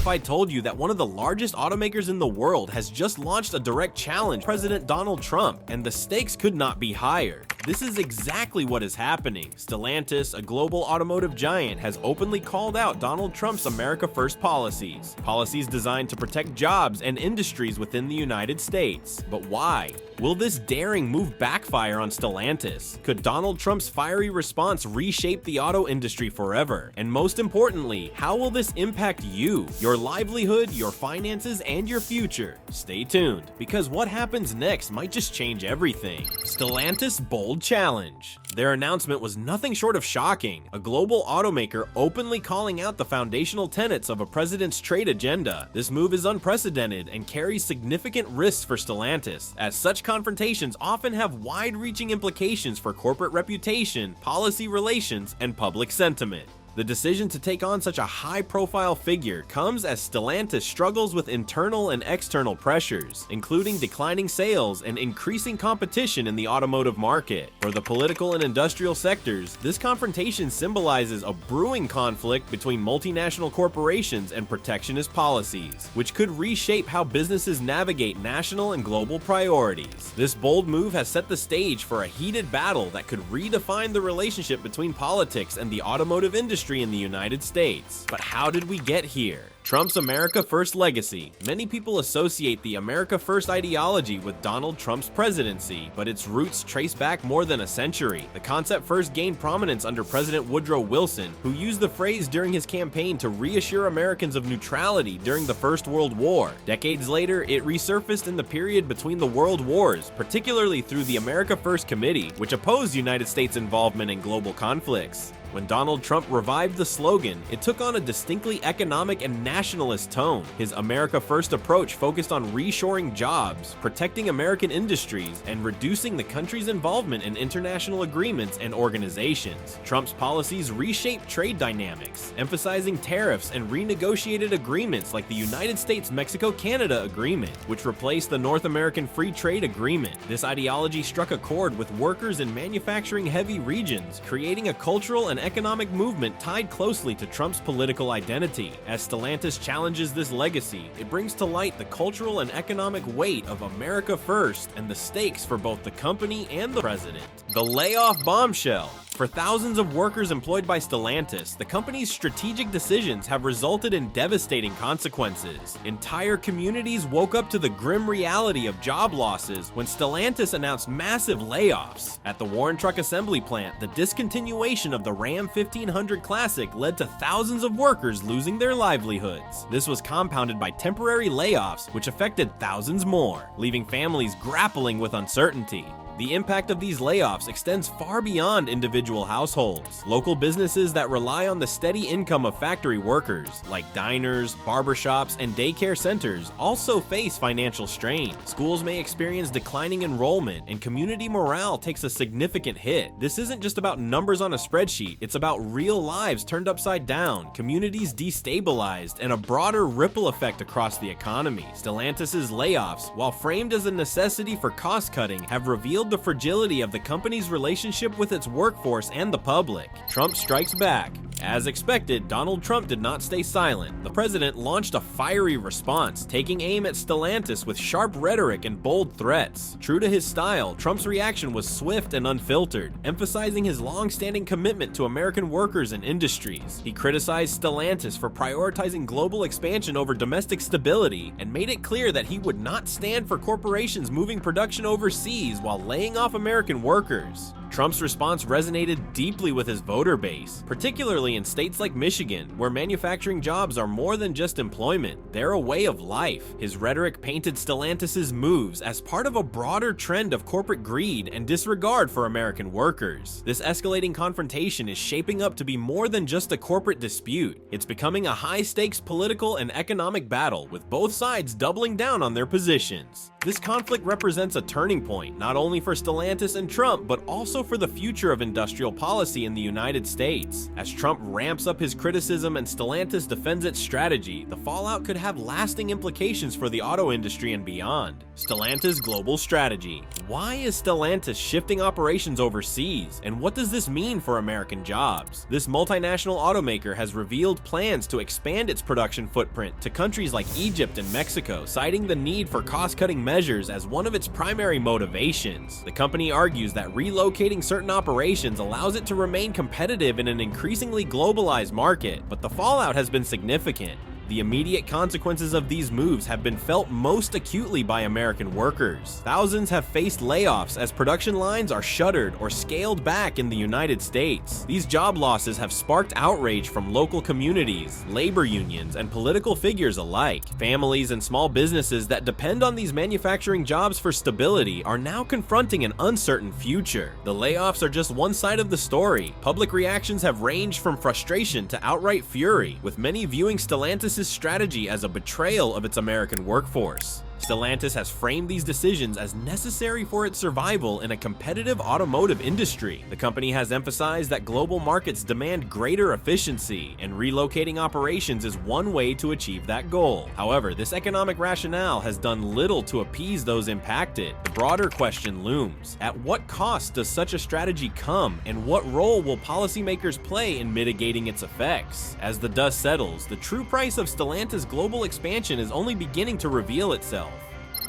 if I told you that one of the largest automakers in the world has just launched a direct challenge to President Donald Trump, and the stakes could not be higher? This is exactly what is happening. Stellantis, a global automotive giant, has openly called out Donald Trump's America First policies. Policies designed to protect jobs and industries within the United States. But why? Will this daring move backfire on Stellantis? Could Donald Trump's fiery response reshape the auto industry forever? And most importantly, how will this impact you, your livelihood, your finances, and your future? Stay tuned, because what happens next might just change everything. Stellantis bold challenge. Their announcement was nothing short of shocking, a global automaker openly calling out the foundational tenets of a president's trade agenda. This move is unprecedented and carries significant risks for Stellantis, as such confrontations often have wide-reaching implications for corporate reputation, policy relations, and public sentiment. The decision to take on such a high-profile figure comes as Stellantis struggles with internal and external pressures, including declining sales and increasing competition in the automotive market. For the political and industrial sectors, this confrontation symbolizes a brewing conflict between multinational corporations and protectionist policies, which could reshape how businesses navigate national and global priorities. This bold move has set the stage for a heated battle that could redefine the relationship between politics and the automotive industry in the United States. But how did we get here? Trump's America First legacy. Many people associate the America First ideology with Donald Trump's presidency, but its roots trace back more than a century. The concept first gained prominence under President Woodrow Wilson, who used the phrase during his campaign to reassure Americans of neutrality during the First World War. Decades later, it resurfaced in the period between the world wars, particularly through the America First Committee, which opposed United States involvement in global conflicts. When Donald Trump revived the slogan, it took on a distinctly economic and nationalist tone. His America First approach focused on reshoring jobs, protecting American industries, and reducing the country's involvement in international agreements and organizations. Trump's policies reshaped trade dynamics, emphasizing tariffs and renegotiated agreements like the United States-Mexico-Canada Agreement, which replaced the North American Free Trade Agreement. This ideology struck a chord with workers in manufacturing-heavy regions, creating a cultural and economic movement tied closely to Trump's political identity. As Stellantis challenges this legacy, it brings to light the cultural and economic weight of America First and the stakes for both the company and the president. The layoff bombshell. For thousands of workers employed by Stellantis, the company's strategic decisions have resulted in devastating consequences. Entire communities woke up to the grim reality of job losses when Stellantis announced massive layoffs. At the Warren Truck Assembly Plant, the discontinuation of the Ram 1500 Classic led to thousands of workers losing their livelihoods. This was compounded by temporary layoffs, which affected thousands more, leaving families grappling with uncertainty. The impact of these layoffs extends far beyond individual households. Local businesses that rely on the steady income of factory workers, like diners, barbershops, and daycare centers, also face financial strain. Schools may experience declining enrollment, and community morale takes a significant hit. This isn't just about numbers on a spreadsheet, it's about real lives turned upside down, communities destabilized, and a broader ripple effect across the economy. Stellantis' layoffs, while framed as a necessity for cost-cutting, have revealed the fragility of the company's relationship with its workforce and the public. Trump strikes back. As expected, Donald Trump did not stay silent. The president launched a fiery response, taking aim at Stellantis with sharp rhetoric and bold threats. True to his style, Trump's reaction was swift and unfiltered, emphasizing his long-standing commitment to American workers and industries. He criticized Stellantis for prioritizing global expansion over domestic stability and made it clear that he would not stand for corporations moving production overseas while laying off American workers. Trump's response resonated deeply with his voter base, particularly in states like Michigan, where manufacturing jobs are more than just employment, they're a way of life. His rhetoric painted Stellantis' moves as part of a broader trend of corporate greed and disregard for American workers. This escalating confrontation is shaping up to be more than just a corporate dispute. It's becoming a high-stakes political and economic battle, with both sides doubling down on their positions. This conflict represents a turning point, not only for Stellantis and Trump, but also for the future of industrial policy in the United States. As Trump ramps up his criticism and Stellantis defends its strategy, the fallout could have lasting implications for the auto industry and beyond. Stellantis' global strategy. Why is Stellantis shifting operations overseas, and what does this mean for American jobs? This multinational automaker has revealed plans to expand its production footprint to countries like Egypt and Mexico, citing the need for cost-cutting measures as one of its primary motivations. The company argues that relocating certain operations allows it to remain competitive in an increasingly globalized market, but the fallout has been significant. The immediate consequences of these moves have been felt most acutely by American workers. Thousands have faced layoffs as production lines are shuttered or scaled back in the United States. These job losses have sparked outrage from local communities, labor unions, and political figures alike. Families and small businesses that depend on these manufacturing jobs for stability are now confronting an uncertain future. The layoffs are just one side of the story. Public reactions have ranged from frustration to outright fury, with many viewing Stellantis' strategy as a betrayal of its American workforce. Stellantis has framed these decisions as necessary for its survival in a competitive automotive industry. The company has emphasized that global markets demand greater efficiency, and relocating operations is one way to achieve that goal. However, this economic rationale has done little to appease those impacted. The broader question looms: at what cost does such a strategy come, and what role will policymakers play in mitigating its effects? As the dust settles, the true price of Stellantis' global expansion is only beginning to reveal itself.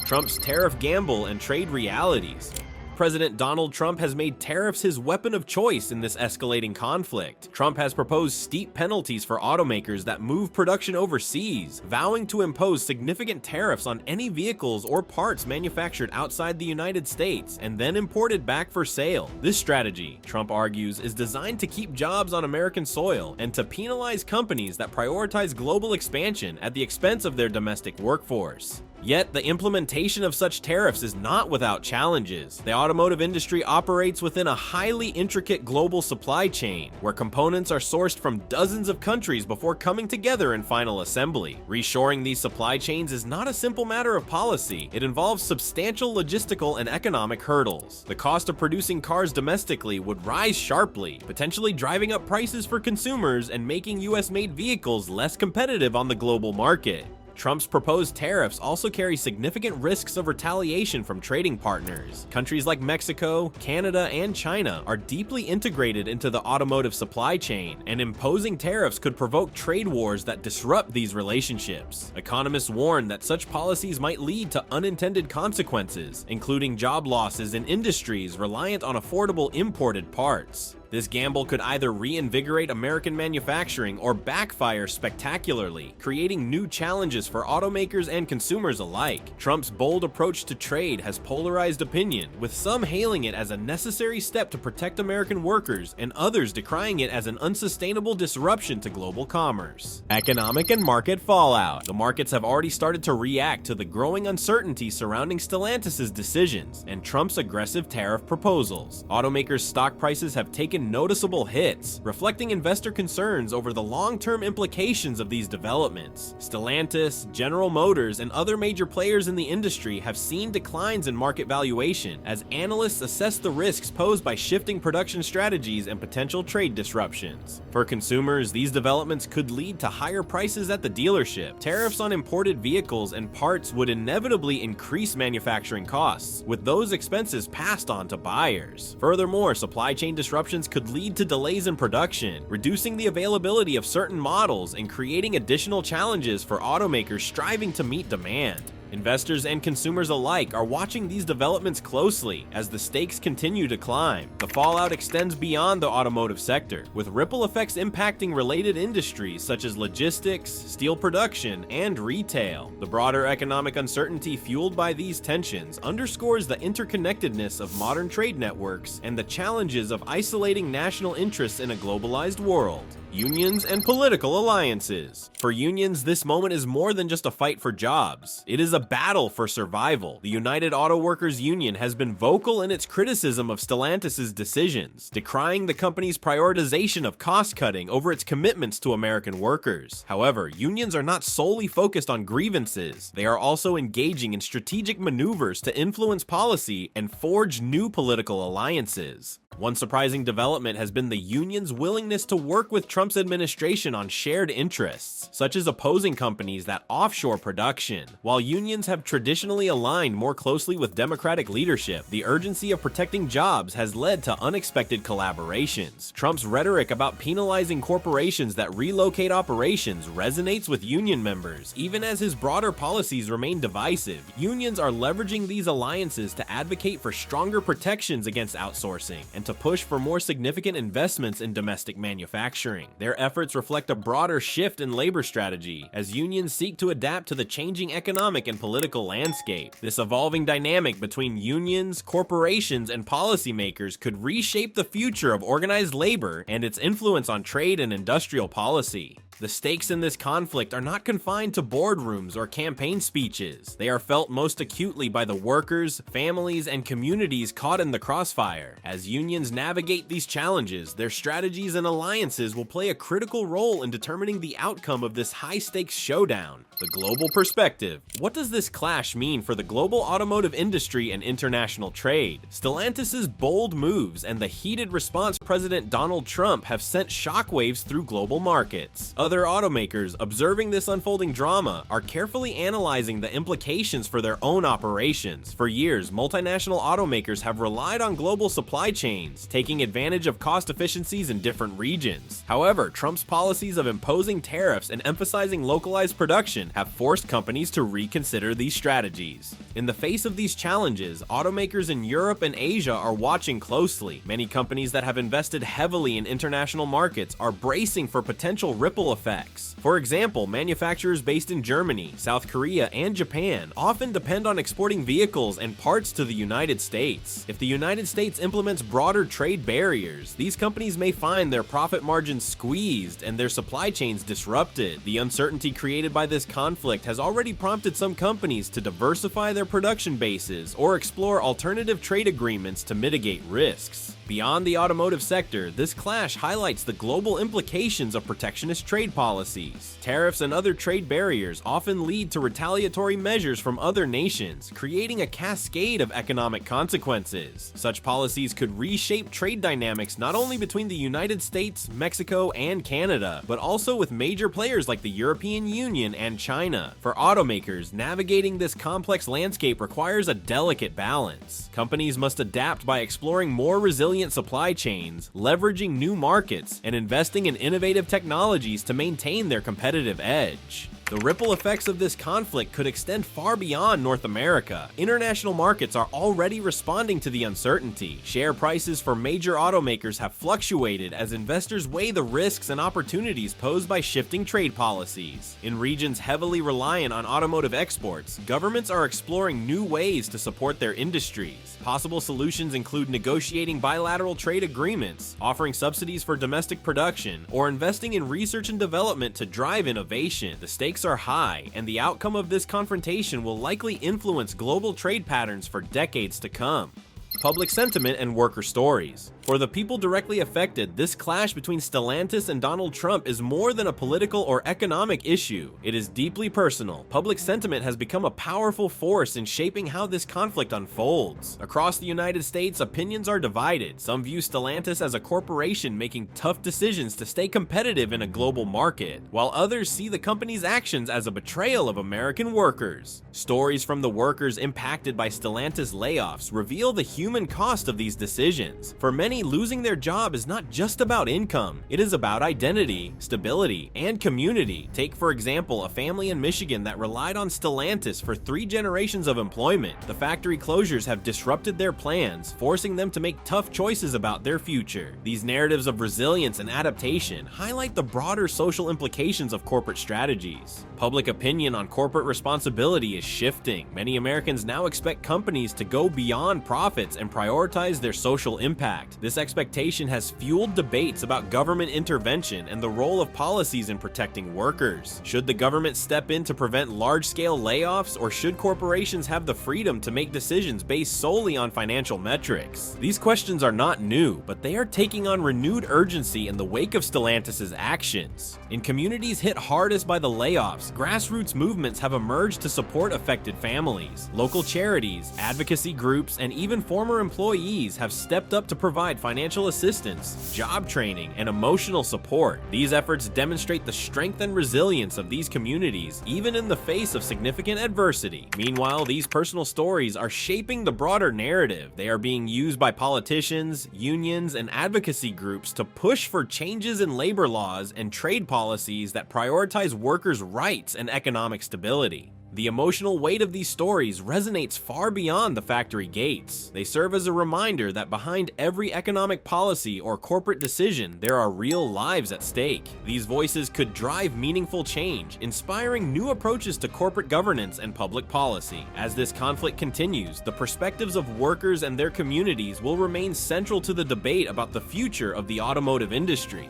Trump's tariff gamble and trade realities. President Donald Trump has made tariffs his weapon of choice in this escalating conflict. Trump has proposed steep penalties for automakers that move production overseas, vowing to impose significant tariffs on any vehicles or parts manufactured outside the United States and then imported back for sale. This strategy, Trump argues, is designed to keep jobs on American soil and to penalize companies that prioritize global expansion at the expense of their domestic workforce. Yet, the implementation of such tariffs is not without challenges. The automotive industry operates within a highly intricate global supply chain, where components are sourced from dozens of countries before coming together in final assembly. Reshoring these supply chains is not a simple matter of policy. It involves substantial logistical and economic hurdles. The cost of producing cars domestically would rise sharply, potentially driving up prices for consumers and making US-made vehicles less competitive on the global market. Trump's proposed tariffs also carry significant risks of retaliation from trading partners. Countries like Mexico, Canada, and China are deeply integrated into the automotive supply chain, and imposing tariffs could provoke trade wars that disrupt these relationships. Economists warn that such policies might lead to unintended consequences, including job losses in industries reliant on affordable imported parts. This gamble could either reinvigorate American manufacturing or backfire spectacularly, creating new challenges for automakers and consumers alike. Trump's bold approach to trade has polarized opinion, with some hailing it as a necessary step to protect American workers and others decrying it as an unsustainable disruption to global commerce. Economic and market fallout. The markets have already started to react to the growing uncertainty surrounding Stellantis' decisions and Trump's aggressive tariff proposals. Automakers' stock prices have taken noticeable hits, reflecting investor concerns over the long-term implications of these developments. Stellantis, General Motors, and other major players in the industry have seen declines in market valuation as analysts assess the risks posed by shifting production strategies and potential trade disruptions. For consumers, these developments could lead to higher prices at the dealership. Tariffs on imported vehicles and parts would inevitably increase manufacturing costs, with those expenses passed on to buyers. Furthermore, supply chain disruptions could lead to delays in production, reducing the availability of certain models and creating additional challenges for automakers striving to meet demand. Investors and consumers alike are watching these developments closely as the stakes continue to climb. The fallout extends beyond the automotive sector, with ripple effects impacting related industries such as logistics, steel production, and retail. The broader economic uncertainty fueled by these tensions underscores the interconnectedness of modern trade networks and the challenges of isolating national interests in a globalized world. Unions and political alliances. For unions, this moment is more than just a fight for jobs. It is a battle for survival. The United Auto Workers Union has been vocal in its criticism of Stellantis' decisions, decrying the company's prioritization of cost-cutting over its commitments to American workers. However, unions are not solely focused on grievances. They are also engaging in strategic maneuvers to influence policy and forge new political alliances. One surprising development has been the union's willingness to work with Trump's administration on shared interests, such as opposing companies that offshore production. While unions have traditionally aligned more closely with Democratic leadership, the urgency of protecting jobs has led to unexpected collaborations. Trump's rhetoric about penalizing corporations that relocate operations resonates with union members, even as his broader policies remain divisive. Unions are leveraging these alliances to advocate for stronger protections against outsourcing and to push for more significant investments in domestic manufacturing. Their efforts reflect a broader shift in labor strategy, as unions seek to adapt to the changing economic and political landscape. This evolving dynamic between unions, corporations, and policymakers could reshape the future of organized labor and its influence on trade and industrial policy. The stakes in this conflict are not confined to boardrooms or campaign speeches. They are felt most acutely by the workers, families, and communities caught in the crossfire. As unions navigate these challenges, their strategies and alliances will play a critical role in determining the outcome of this high-stakes showdown. The global perspective. What does this clash mean for the global automotive industry and international trade? Stellantis' bold moves and the heated response President Donald Trump have sent shockwaves through global markets. Other automakers, observing this unfolding drama, are carefully analyzing the implications for their own operations. For years, multinational automakers have relied on global supply chains, taking advantage of cost efficiencies in different regions. However, Trump's policies of imposing tariffs and emphasizing localized production have forced companies to reconsider these strategies. In the face of these challenges, automakers in Europe and Asia are watching closely. Many companies that have invested heavily in international markets are bracing for potential ripple effects. For example, manufacturers based in Germany, South Korea, and Japan often depend on exporting vehicles and parts to the United States. If the United States implements broader trade barriers, these companies may find their profit margins squeezed and their supply chains disrupted. The uncertainty created by this conflict has already prompted some companies to diversify their production bases or explore alternative trade agreements to mitigate risks. Beyond the automotive sector, this clash highlights the global implications of protectionist trade policies. Tariffs and other trade barriers often lead to retaliatory measures from other nations, creating a cascade of economic consequences. Such policies could reshape trade dynamics not only between the United States, Mexico, and Canada, but also with major players like the European Union and China. For automakers, navigating this complex landscape requires a delicate balance. Companies must adapt by exploring more resilient supply chains, leveraging new markets, and investing in innovative technologies to maintain their competitive edge. The ripple effects of this conflict could extend far beyond North America. International markets are already responding to the uncertainty. Share prices for major automakers have fluctuated as investors weigh the risks and opportunities posed by shifting trade policies. In regions heavily reliant on automotive exports, governments are exploring new ways to support their industries. Possible solutions include negotiating bilateral trade agreements, offering subsidies for domestic production, or investing in research and development to drive innovation. The stakes are high, and the outcome of this confrontation will likely influence global trade patterns for decades to come. Public sentiment and worker stories. For the people directly affected, this clash between Stellantis and Donald Trump is more than a political or economic issue. It is deeply personal. Public sentiment has become a powerful force in shaping how this conflict unfolds. Across the United States, opinions are divided. Some view Stellantis as a corporation making tough decisions to stay competitive in a global market, while others see the company's actions as a betrayal of American workers. Stories from the workers impacted by Stellantis layoffs reveal the human cost of these decisions. For many, losing their job is not just about income. It is about identity, stability, and community. Take, for example, a family in Michigan that relied on Stellantis for 3 generations of employment. The factory closures have disrupted their plans, forcing them to make tough choices about their future. These narratives of resilience and adaptation highlight the broader social implications of corporate strategies. Public opinion on corporate responsibility is shifting. Many Americans now expect companies to go beyond profits and prioritize their social impact. This expectation has fueled debates about government intervention and the role of policies in protecting workers. Should the government step in to prevent large-scale layoffs, or should corporations have the freedom to make decisions based solely on financial metrics? These questions are not new, but they are taking on renewed urgency in the wake of Stellantis' actions. In communities hit hardest by the layoffs, grassroots movements have emerged to support affected families. Local charities, advocacy groups, and even former employees have stepped up to provide financial assistance, job training, and emotional support. These efforts demonstrate the strength and resilience of these communities, even in the face of significant adversity. Meanwhile, these personal stories are shaping the broader narrative. They are being used by politicians, unions, and advocacy groups to push for changes in labor laws and trade policies that prioritize workers' rights and economic stability. The emotional weight of these stories resonates far beyond the factory gates. They serve as a reminder that behind every economic policy or corporate decision, there are real lives at stake. These voices could drive meaningful change, inspiring new approaches to corporate governance and public policy. As this conflict continues, the perspectives of workers and their communities will remain central to the debate about the future of the automotive industry.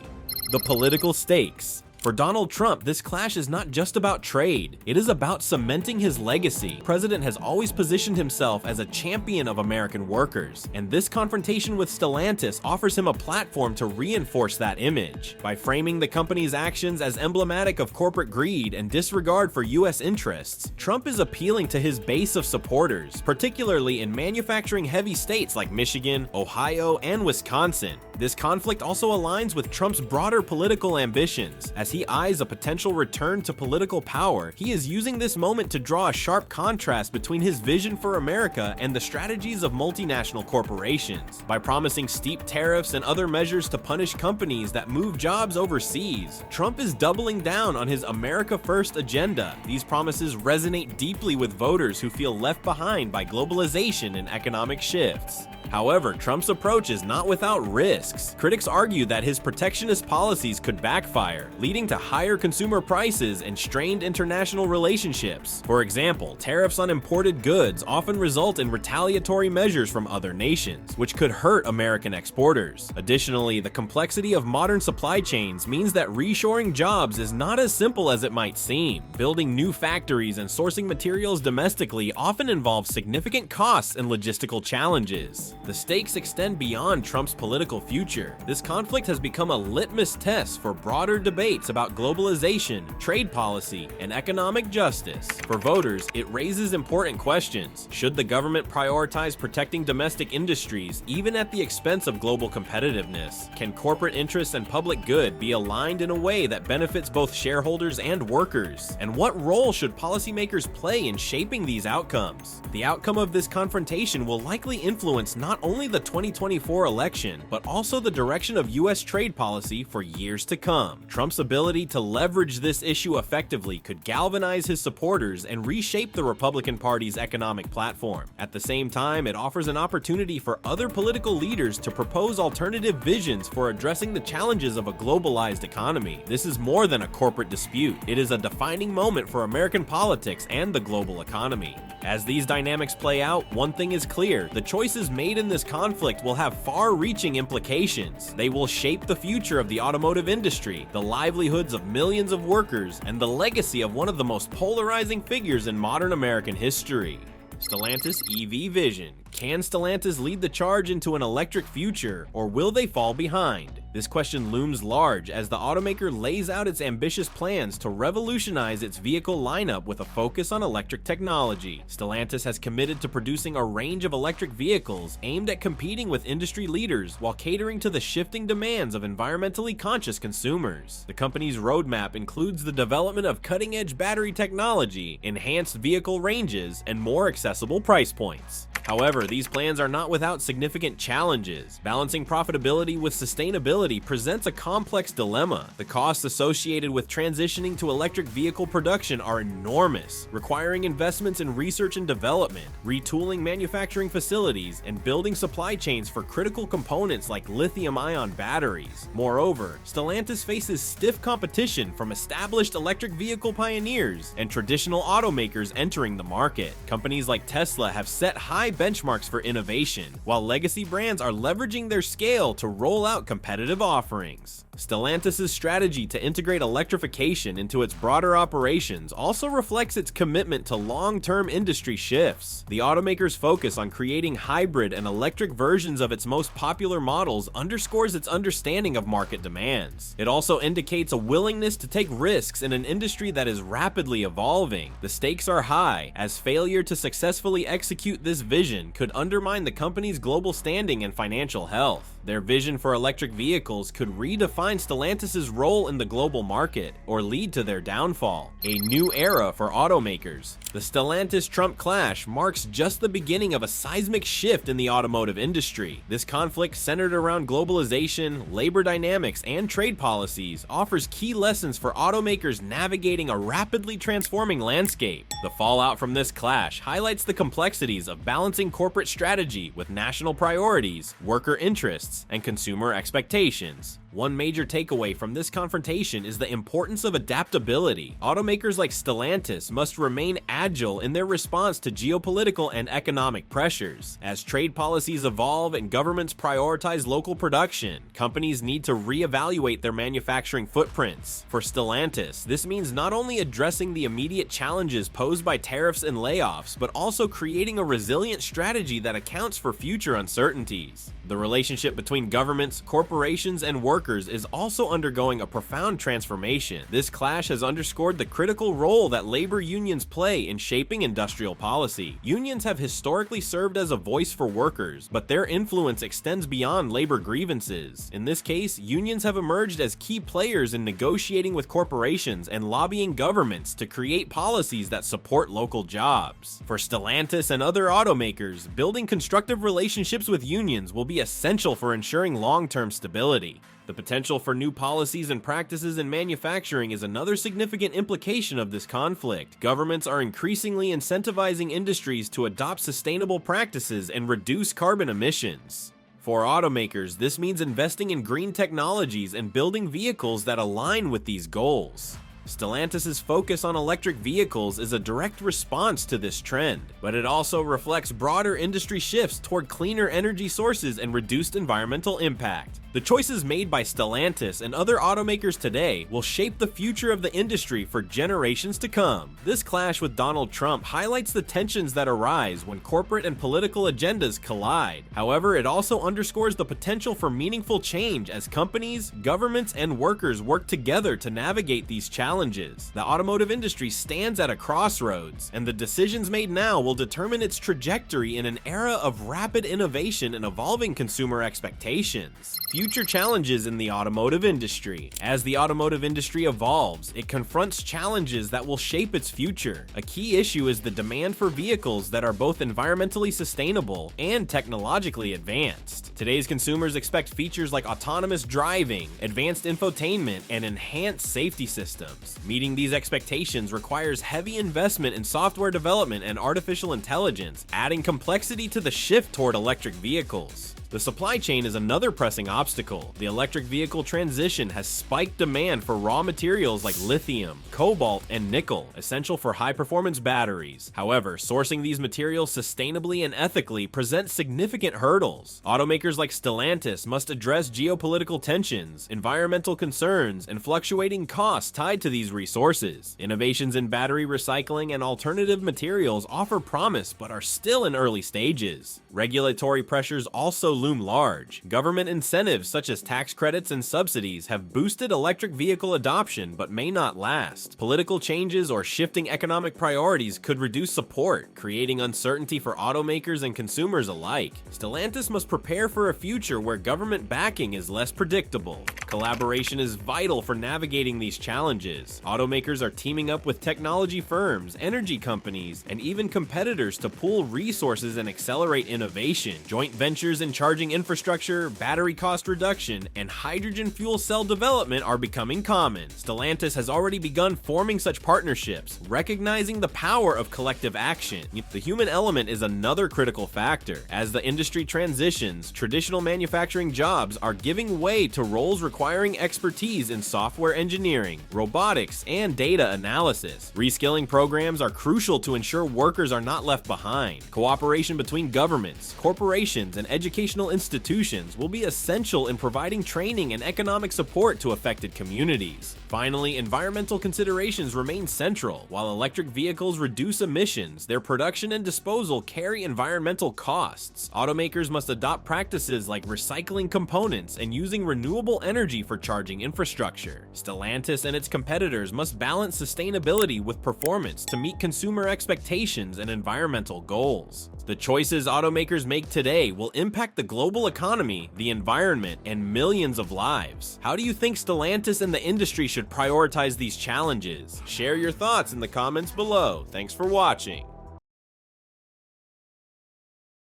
The political stakes. For Donald Trump, this clash is not just about trade. It is about cementing his legacy. The president has always positioned himself as a champion of American workers, and this confrontation with Stellantis offers him a platform to reinforce that image. By framing the company's actions as emblematic of corporate greed and disregard for U.S. interests, Trump is appealing to his base of supporters, particularly in manufacturing-heavy states like Michigan, Ohio, and Wisconsin. This conflict also aligns with Trump's broader political ambitions. As he eyes a potential return to political power, he is using this moment to draw a sharp contrast between his vision for America and the strategies of multinational corporations. By promising steep tariffs and other measures to punish companies that move jobs overseas, Trump is doubling down on his America First agenda. These promises resonate deeply with voters who feel left behind by globalization and economic shifts. However, Trump's approach is not without risks. Critics argue that his protectionist policies could backfire, leading to higher consumer prices and strained international relationships. For example, tariffs on imported goods often result in retaliatory measures from other nations, which could hurt American exporters. Additionally, the complexity of modern supply chains means that reshoring jobs is not as simple as it might seem. Building new factories and sourcing materials domestically often involves significant costs and logistical challenges. The stakes extend beyond Trump's political future. This conflict has become a litmus test for broader debates about globalization, trade policy, and economic justice. For voters, it raises important questions. Should the government prioritize protecting domestic industries, even at the expense of global competitiveness? Can corporate interests and public good be aligned in a way that benefits both shareholders and workers? And what role should policymakers play in shaping these outcomes? The outcome of this confrontation will likely influence not only the 2024 election, but also the direction of U.S. trade policy for years to come. Trump's ability to leverage this issue effectively could galvanize his supporters and reshape the Republican Party's economic platform. At the same time, it offers an opportunity for other political leaders to propose alternative visions for addressing the challenges of a globalized economy. This is more than a corporate dispute. It is a defining moment for American politics and the global economy. As these dynamics play out, one thing is clear: the choices made in this conflict will have far-reaching implications. They will shape the future of the automotive industry, the livelihoods of millions of workers, and the legacy of one of the most polarizing figures in modern American history. Stellantis EV vision. Can Stellantis lead the charge into an electric future, or will they fall behind? This question looms large as the automaker lays out its ambitious plans to revolutionize its vehicle lineup with a focus on electric technology. Stellantis has committed to producing a range of electric vehicles aimed at competing with industry leaders while catering to the shifting demands of environmentally conscious consumers. The company's roadmap includes the development of cutting-edge battery technology, enhanced vehicle ranges, and more accessible price points. However, these plans are not without significant challenges. Balancing profitability with sustainability presents a complex dilemma. The costs associated with transitioning to electric vehicle production are enormous, requiring investments in research and development, retooling manufacturing facilities, and building supply chains for critical components like lithium-ion batteries. Moreover, Stellantis faces stiff competition from established electric vehicle pioneers and traditional automakers entering the market. Companies like Tesla have set high benchmarks for innovation, while legacy brands are leveraging their scale to roll out competitive offerings. Stellantis' strategy to integrate electrification into its broader operations also reflects its commitment to long-term industry shifts. The automaker's focus on creating hybrid and electric versions of its most popular models underscores its understanding of market demands. It also indicates a willingness to take risks in an industry that is rapidly evolving. The stakes are high, as failure to successfully execute this vision could undermine the company's global standing and financial health. Their vision for electric vehicles could redefine Stellantis' role in the global market or lead to their downfall. A new era for automakers. The Stellantis-Trump clash marks just the beginning of a seismic shift in the automotive industry. This conflict, centered around globalization, labor dynamics, and trade policies, offers key lessons for automakers navigating a rapidly transforming landscape. The fallout from this clash highlights the complexities of balancing corporate strategy with national priorities, worker interests, and consumer expectations. One major takeaway from this confrontation is the importance of adaptability. Automakers like Stellantis must remain agile in their response to geopolitical and economic pressures. As trade policies evolve and governments prioritize local production, companies need to reevaluate their manufacturing footprints. For Stellantis, this means not only addressing the immediate challenges posed by tariffs and layoffs, but also creating a resilient strategy that accounts for future uncertainties. The relationship between governments, corporations, and workers is also undergoing a profound transformation. This clash has underscored the critical role that labor unions play in shaping industrial policy. Unions have historically served as a voice for workers, but their influence extends beyond labor grievances. In this case, unions have emerged as key players in negotiating with corporations and lobbying governments to create policies that support local jobs. For Stellantis and other automakers, building constructive relationships with unions will be essential for ensuring long-term stability. The potential for new policies and practices in manufacturing is another significant implication of this conflict. Governments are increasingly incentivizing industries to adopt sustainable practices and reduce carbon emissions. For automakers, this means investing in green technologies and building vehicles that align with these goals. Stellantis' focus on electric vehicles is a direct response to this trend, but it also reflects broader industry shifts toward cleaner energy sources and reduced environmental impact. The choices made by Stellantis and other automakers today will shape the future of the industry for generations to come. This clash with Donald Trump highlights the tensions that arise when corporate and political agendas collide. However, it also underscores the potential for meaningful change as companies, governments, and workers work together to navigate these challenges. The automotive industry stands at a crossroads, and the decisions made now will determine its trajectory in an era of rapid innovation and evolving consumer expectations. Future challenges in the automotive industry. As the automotive industry evolves, it confronts challenges that will shape its future. A key issue is the demand for vehicles that are both environmentally sustainable and technologically advanced. Today's consumers expect features like autonomous driving, advanced infotainment, and enhanced safety systems. Meeting these expectations requires heavy investment in software development and artificial intelligence, adding complexity to the shift toward electric vehicles. The supply chain is another pressing obstacle. The electric vehicle transition has spiked demand for raw materials like lithium, cobalt, and nickel, essential for high-performance batteries. However, sourcing these materials sustainably and ethically presents significant hurdles. Automakers like Stellantis must address geopolitical tensions, environmental concerns, and fluctuating costs tied to these resources. Innovations in battery recycling and alternative materials offer promise but are still in early stages. Regulatory pressures also loom large. Government incentives such as tax credits and subsidies have boosted electric vehicle adoption but may not last. Political changes or shifting economic priorities could reduce support, creating uncertainty for automakers and consumers alike. Stellantis must prepare for a future where government backing is less predictable. Collaboration is vital for navigating these challenges. Automakers are teaming up with technology firms, energy companies, and even competitors to pool resources and accelerate innovation. Joint ventures in charging infrastructure, battery cost reduction, and hydrogen fuel cell development are becoming common. Stellantis has already begun forming such partnerships, recognizing the power of collective action. The human element is another critical factor. As the industry transitions, traditional manufacturing jobs are giving way to roles requiring expertise in software engineering, robotics, and data analysis. Reskilling programs are crucial to ensure workers are not left behind. Cooperation between governments, corporations, and educational institutions will be essential in providing training and economic support to affected communities. Finally, environmental considerations remain central. While electric vehicles reduce emissions, their production and disposal carry environmental costs. Automakers must adopt practices like recycling components and using renewable energy for charging infrastructure. Stellantis and its competitors must balance sustainability with performance to meet consumer expectations and environmental goals. The choices automakers make today will impact the global economy, the environment, and millions of lives. How do you think Stellantis and the industry should prioritize these challenges? Share your thoughts in the comments below. Thanks for watching.